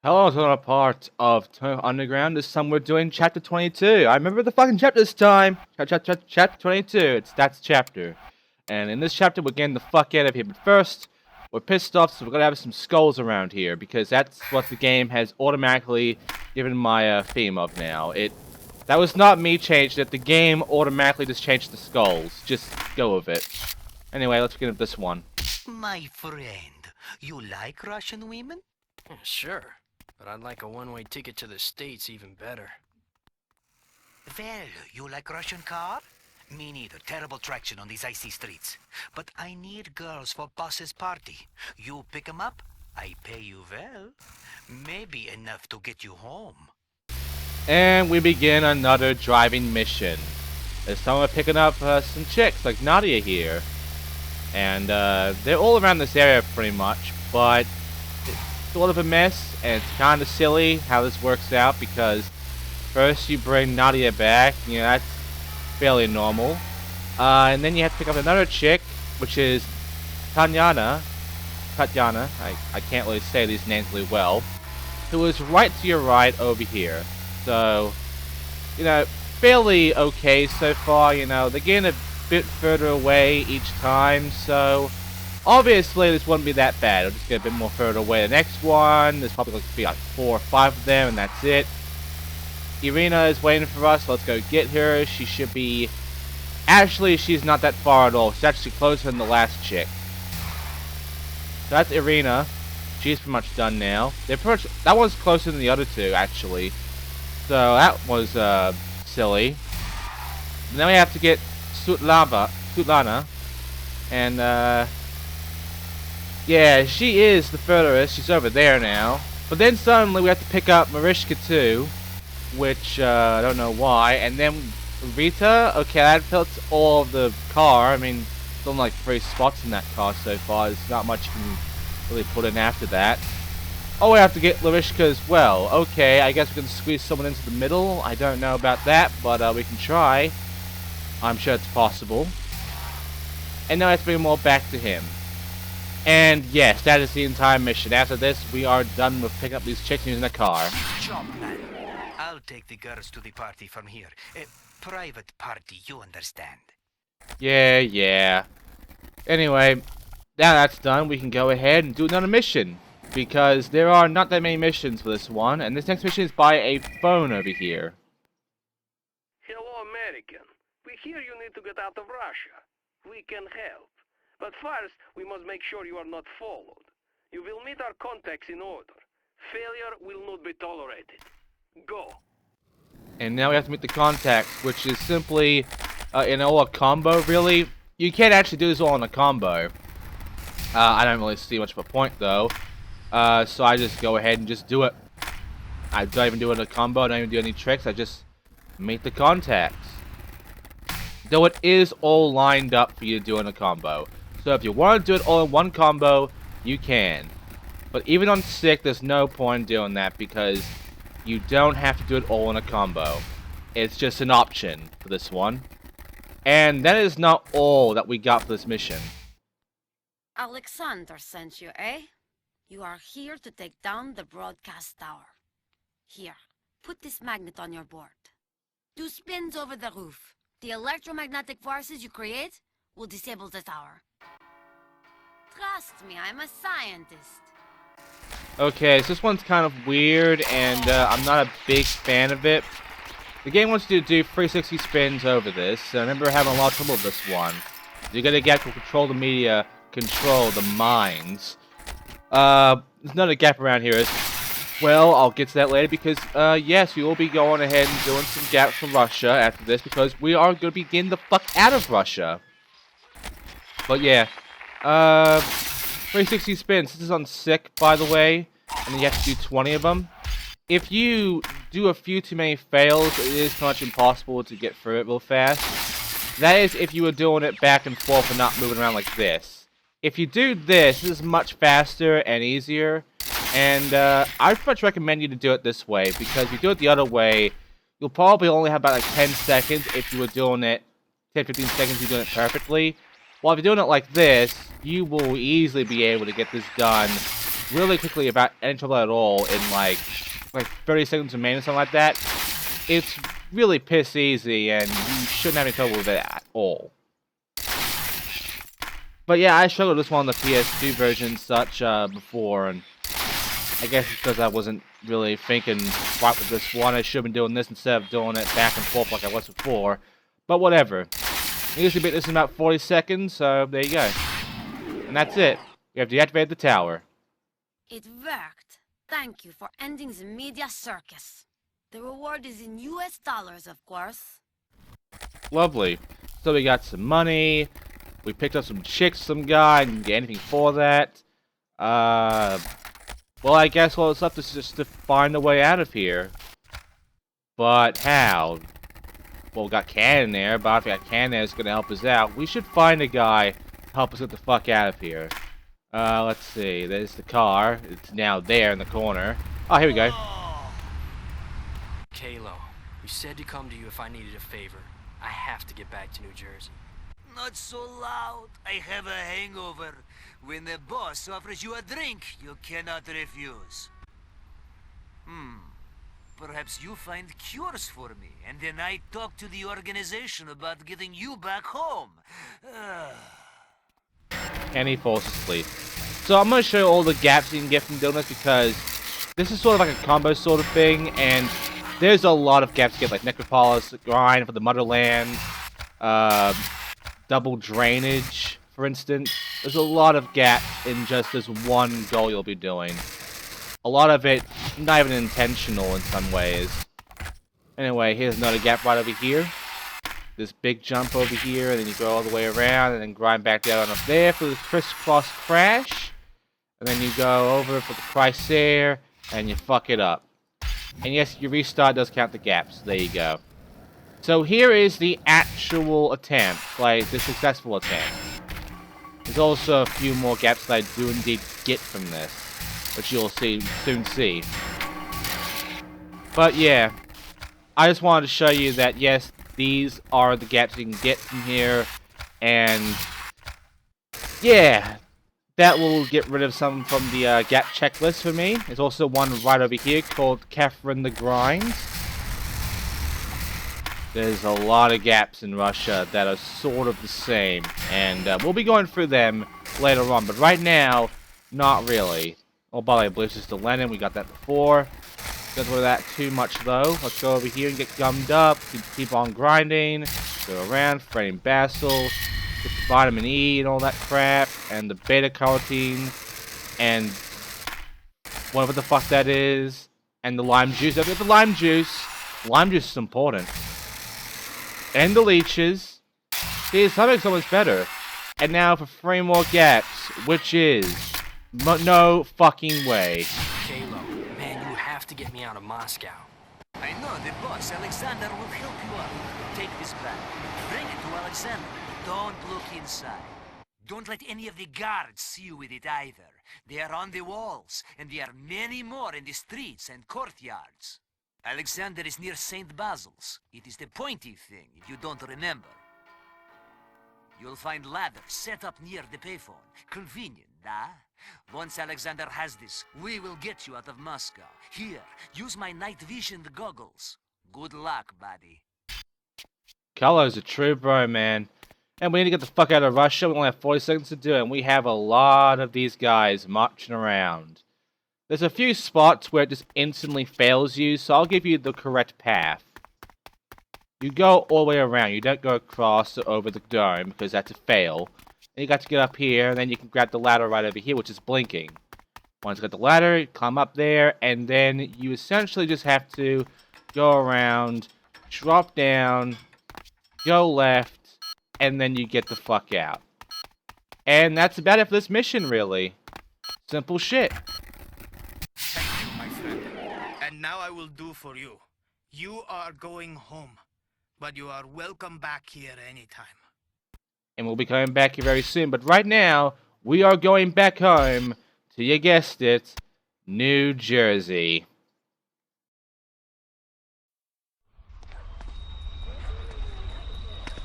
Hello, to another part of Underground. This time we're doing chapter 22. I remember the fucking chapter this time. Chapter 22. That's chapter. And in this chapter, we're getting the fuck out of here. But first, we're pissed off, so we're gonna have some skulls around here because that's what the game has automatically given my theme of now. That was not me changing it. The game automatically just changed the skulls. Just go with it. Anyway, let's get into this one. My friend, you like Russian women? Sure, but I'd like a one-way ticket to the States even better. Well, you like Russian car? Me neither. Terrible traction on these icy streets. But I need girls for boss's party. You pick 'em up, I pay you well. Maybe enough to get you home. And we begin another driving mission. This time we're picking up some chicks like Nadia here. And they're all around this area pretty much, but it's sort of a mess, and it's kind of silly how this works out because first you bring Nadia back, you know, that's fairly normal. And then you have to pick up another chick, which is Tatiana, I can't really say these names really well, who is right to your right over here. So, you know, fairly okay so far, you know, they're getting a bit further away each time, so obviously this wouldn't be that bad. It'll just get a bit more further away. The next one, there's probably going to be like 4 or 5 of them, and that's it. Irina is waiting for us. Let's go get her. She should be... Actually, she's not that far at all. She's actually closer than the last chick. So that's Irina. She's pretty much done now. They're pretty much... That one's closer than the other two, actually. So that was silly. And then we have to get Sutlana. And yeah, she is the furthest. She's over there now. But then suddenly we have to pick up Marishka too, which I don't know why. And then Rita, okay, that fills all of the car. I mean, there's only like 3 spots in that car so far. There's not much you can really put in after that. Oh, we have to get Larishka as well. Okay, I guess we can squeeze someone into the middle. I don't know about that, but we can try. I'm sure it's possible. And now I have to bring them all back to him. And yes, that is the entire mission. After this, we are done with picking up these chicks using a car. Job, man. I'll take the girls to the party from here. A private party, you understand. Yeah. Anyway, now that's done, we can go ahead and do another mission. Because there are not that many missions for this one, and this next mission is by a phone over here. Hello, American. We hear you need to get out of Russia. We can help. But first, we must make sure you are not followed. You will meet our contacts in order. Failure will not be tolerated. Go. And now we have to meet the contacts, which is simply, a combo, really. You can't actually do this all in a combo. I don't really see much of a point, though. So I just go ahead and just do it. I don't even do it in a combo, I don't even do any tricks, I just meet the contacts. Though it is all lined up for you to do in a combo. So if you want to do it all in one combo, you can. But even on sick, there's no point in doing that because you don't have to do it all in a combo. It's just an option for this one. And that is not all that we got for this mission. Alexander sent you, eh? You are here to take down the broadcast tower. Here, put this magnet on your board. 2 spins over the roof. The electromagnetic forces you create will disable the tower. Trust me, I'm a scientist. Okay, so this one's kind of weird, and I'm not a big fan of it. The game wants you to do 360 spins over this, so I remember having a lot of trouble with this one. You're gonna get to control the media, control the minds. There's another gap around here. Well, I'll get to that later because, yes, we will be going ahead and doing some gaps from Russia after this because we are going to be getting the fuck out of Russia. But yeah, 360 spins. This is on sick, by the way, and then you have to do 20 of them. If you do a few too many fails, it is pretty much impossible to get through it real fast. That is if you were doing it back and forth and not moving around like this. If you do this, this is much faster and easier, and I pretty much recommend you to do it this way, because if you do it the other way, you'll probably only have about like 10 seconds if you were doing it, 10-15 seconds you're doing it perfectly. While if you're doing it like this, you will easily be able to get this done really quickly about any trouble at all in like 30 seconds remaining, something like that, it's really piss easy, and you shouldn't have any trouble with it at all. But yeah, I struggled with this one on the PS2 version and such before, and I guess it's because I wasn't really thinking right with this one. I should have been doing this instead of doing it back and forth like I was before. But whatever. I usually beat this in about 40 seconds, so there you go. And that's it. You have deactivated the tower. It worked. Thank you for ending the media circus. The reward is in US dollars, of course. Lovely. So we got some money. We picked up some chicks, some guy, and didn't get anything for that. Well, I guess what's left is just to find a way out of here. But how? Well, we got Cannon there, but I think Cannon there is going to help us out. We should find a guy to help us get the fuck out of here. Let's see. There's the car. It's now there in the corner. Oh, here we go. Kalo, you said to come to you if I needed a favor. I have to get back to New Jersey. Not so loud. I have a hangover. When the boss offers you a drink, you cannot refuse. Perhaps you find cures for me, and then I talk to the organization about getting you back home. And he falls asleep. So I'm going to show you all the gaps you can get from doing this, because this is sort of like a combo sort of thing, and there's a lot of gaps to get, like Necropolis, Grind for the Motherland, double drainage, for instance. There's a lot of gaps in just this one goal you'll be doing. A lot of it not even intentional in some ways. Anyway, here's another gap right over here. This big jump over here, and then you go all the way around, and then grind back down up there for the crisscross crash. And then you go over for the Chrysair, and you fuck it up. And yes, your restart does count the gaps. There you go. So here is the actual attempt, like the successful attempt. There's also a few more gaps that I do indeed get from this, which you'll soon see. But yeah, I just wanted to show you that yes, these are the gaps you can get from here, and yeah, that will get rid of some from the gap checklist for me. There's also one right over here called Catherine the Grind. There's a lot of gaps in Russia that are sort of the same, and we'll be going through them later on, but right now, not really. Oh, by the way, Blue Sister Lennon, we got that before. Don't worry about that too much, though. Let's go over here and get gummed up, keep on grinding, go around, fighting Basil, get the vitamin E and all that crap, and the beta-carotene, and whatever the fuck that is, and the lime juice. Don't forget the lime juice. Lime juice is important. And the leeches. See, something's so much better. And now for 3 more gaps, which is no fucking way. Kalo, man, you have to get me out of Moscow. I know the boss, Alexander, will help you out. Take this bag. Bring it to Alexander. Don't look inside. Don't let any of the guards see you with it either. They are on the walls, and there are many more in the streets and courtyards. Alexander is near St. Basil's. It is the pointy thing, if you don't remember. You'll find ladders set up near the payphone. Convenient, huh? Once Alexander has this, we will get you out of Moscow. Here, use my night vision goggles. Good luck, buddy. Kalo's a true bro, man. And we need to get the fuck out of Russia. We only have 40 seconds to do it, and we have a lot of these guys marching around. There's a few spots where it just instantly fails you, so I'll give you the correct path. You go all the way around. You don't go across or over the dome, because that's a fail. Then you got to get up here, and then you can grab the ladder right over here, which is blinking. Once you get the ladder, you climb up there, and then you essentially just have to go around, drop down, go left, and then you get the fuck out. And that's about it for this mission, really. Simple shit. Thank you, my friend. And now I will do for you. You are going home, but you are welcome back here anytime. And we'll be coming back here very soon. But right now, we are going back home to, you guessed it, New Jersey.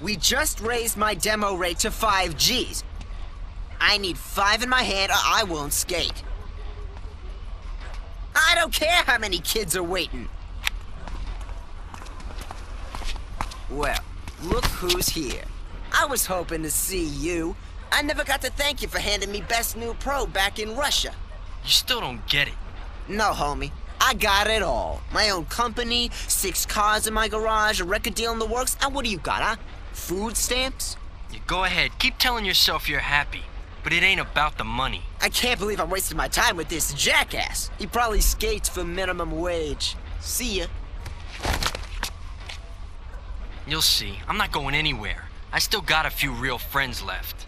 We just raised my demo rate to 5 Gs. I need 5 in my hand or I won't skate. I don't care how many kids are waiting. Well, look who's here. I was hoping to see you. I never got to thank you for handing me Best New Pro back in Russia. You still don't get it. No, homie. I got it all. My own company, 6 cars in my garage, a record deal in the works. And what do you got, huh? Food stamps? You go ahead, keep telling yourself you're happy. But it ain't about the money. I can't believe I'm wasting my time with this jackass. He probably skates for minimum wage. See ya. You'll see. I'm not going anywhere. I still got a few real friends left.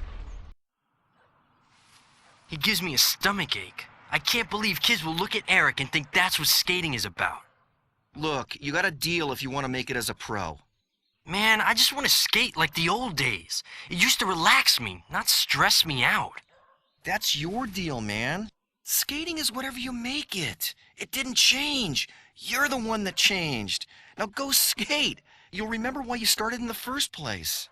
He gives me a stomach ache. I can't believe kids will look at Eric and think that's what skating is about. Look, you got a deal if you want to make it as a pro. Man, I just want to skate like the old days. It used to relax me, not stress me out. That's your deal, man. Skating is whatever you make it. It didn't change. You're the one that changed. Now go skate. You'll remember why you started in the first place.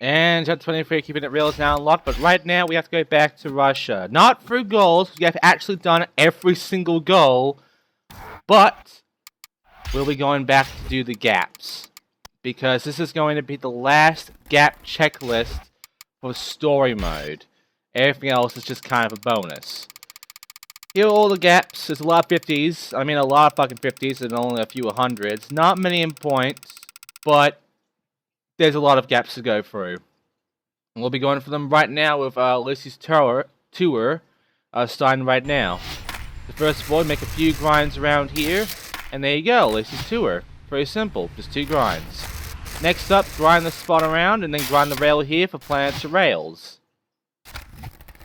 And chapter 23, keeping it real, is now unlocked, but right now we have to go back to Russia. Not through goals, because we have actually done every single goal, but we'll be going back to do the gaps. Because this is going to be the last gap checklist for story mode. Everything else is just kind of a bonus. Here are all the gaps. There's a lot of 50s. I mean, a lot of fucking 50s and only a few hundreds. Not many in points, but there's a lot of gaps to go through. And we'll be going for them right now with Lucy's tour starting right now. So first of all, make a few grinds around here, and there you go, Lucy's tour. Very simple, just 2 grinds. Next up, grind the spot around, and then grind the rail here for planet to rails.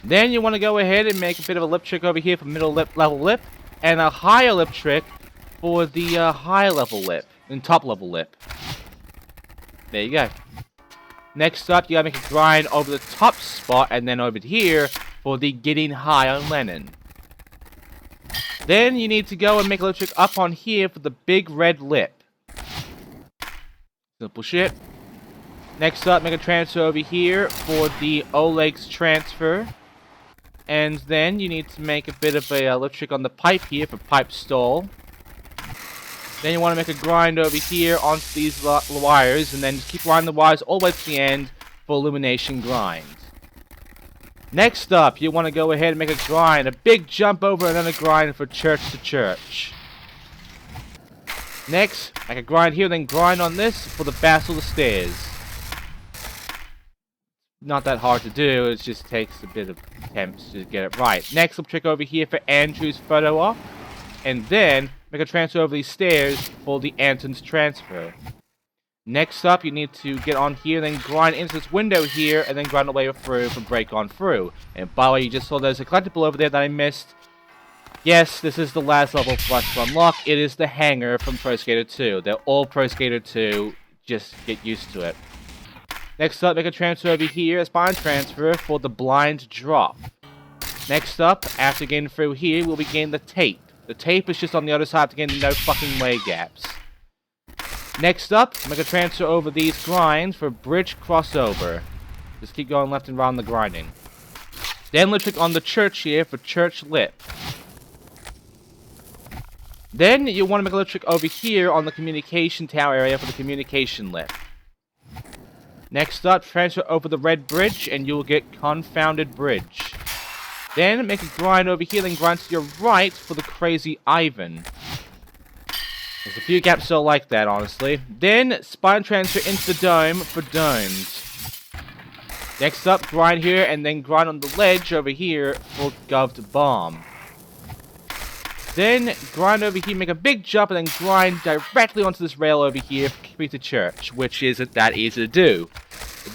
Then you want to go ahead and make a bit of a lip trick over here for middle level lip, and a higher lip trick for the higher level lip, and top level lip. There you go. Next up, you gotta make a grind over the top spot, and then over here for the getting high on Lenin. Then you need to go and make a little trick up on here for the big red lip. Simple shit. Next up, make a transfer over here for the Oleg's transfer. And then you need to make a bit of a lip trick on the pipe here for pipe stall. Then you want to make a grind over here onto these wires, and then just keep grinding the wires all the way to the end for illumination grind. Next up, you want to go ahead and make a grind, a big jump over and then a grind for church to church. Next, make a grind here, then grind on this for the Basel to stairs. Not that hard to do, it just takes a bit of attempts to get it right. Next, lip trick over here for Andrew's photo op, and then make a transfer over these stairs for the Anton's transfer. Next up, you need to get on here, then grind into this window here, and then grind the way through for break on through. And by the way, you just saw there's a collectible over there that I missed. Yes, this is the last level for us to unlock. It is the hangar from Pro Skater 2. They're all Pro Skater 2. Just get used to it. Next up, make a transfer over here, a spine transfer for the blind drop. Next up, after getting through here, we'll be getting the tape. The tape is just on the other side to get no fucking way gaps. Next up, make a transfer over these grinds for bridge crossover. Just keep going left and right on the grinding. Then lip trick on the church here for church lip. Then you want to make a lip trick over here on the communication tower area for the communication lip. Next up, transfer over the red bridge and you will get confounded bridge. Then make a grind over here, then grind to your right for the crazy Ivan. There's a few gaps still like that, honestly. Then spine transfer into the dome for domes. Next up, grind here and then grind on the ledge over here for goved bomb. Then grind over here, make a big jump, and then grind directly onto this rail over here for Keep to Church, which isn't that easy to do.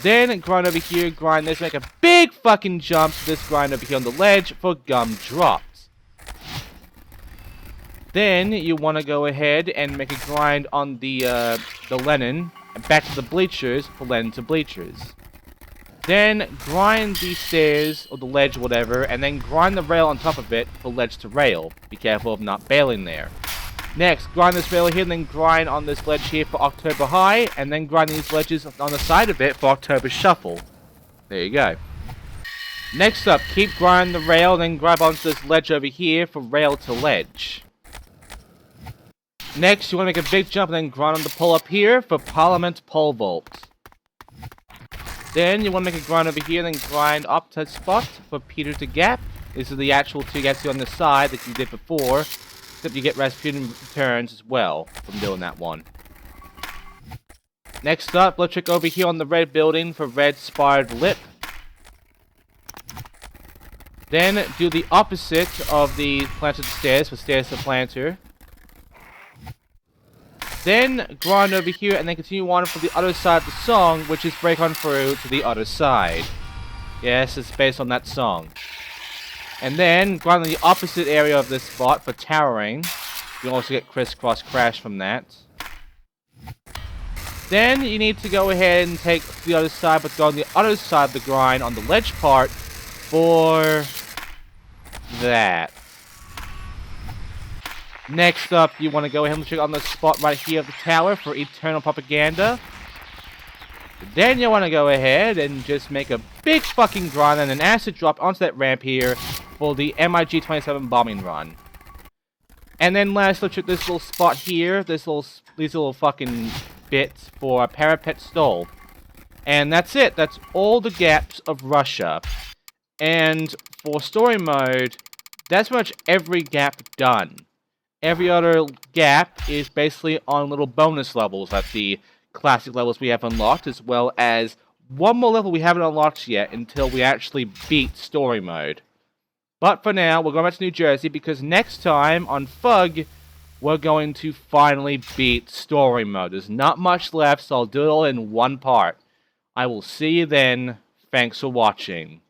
Then grind over here, grind this, make a big fucking jump to this grind over here on the ledge for gum dropped. Then you want to go ahead and make a grind on the Lenin and back to the bleachers for Lenin to bleachers. Then grind the stairs or the ledge, whatever, and then grind the rail on top of it for ledge to rail. Be careful of not bailing there. Next, grind this rail here, and then grind on this ledge here for October High, and then grind these ledges on the side of it for October Shuffle. There you go. Next up, keep grinding the rail, then grab onto this ledge over here for rail to ledge. Next, you want to make a big jump and then grind on the pole up here for Parliament pole vault. Then you want to make a grind over here, then grind up to that spot for Peter to gap. This is the actual 2 gaps on the side that you did before, except you get Rasputin returns as well from doing that one. Next up, let's check over here on the red building for red spired lip. Then do the opposite of the planted stairs for stairs to planter. Then grind over here and then continue on for the other side of the song, which is break on through to the other side. Yes, it's based on that song. And then grind on the opposite area of this spot for towering. You also get crisscross crash from that. Then you need to go ahead and take the other side, but go on the other side of the grind on the ledge part for that. Next up, you want to go ahead and check on the spot right here of the tower for Eternal Propaganda. Then you want to go ahead and just make a big fucking grind and an acid drop onto that ramp here for the MiG-27 bombing run. And then last, let's check this little spot here, these little fucking bits for a parapet stall. And that's it. That's all the gaps of Russia. And for story mode, that's pretty much every gap done. Every other gap is basically on little bonus levels at the classic levels we have unlocked, as well as one more level we haven't unlocked yet until we actually beat story mode. But for now, we're going back to New Jersey because next time on Fug, we're going to finally beat story mode. There's not much left, so I'll do it all in one part. I will see you then. Thanks for watching.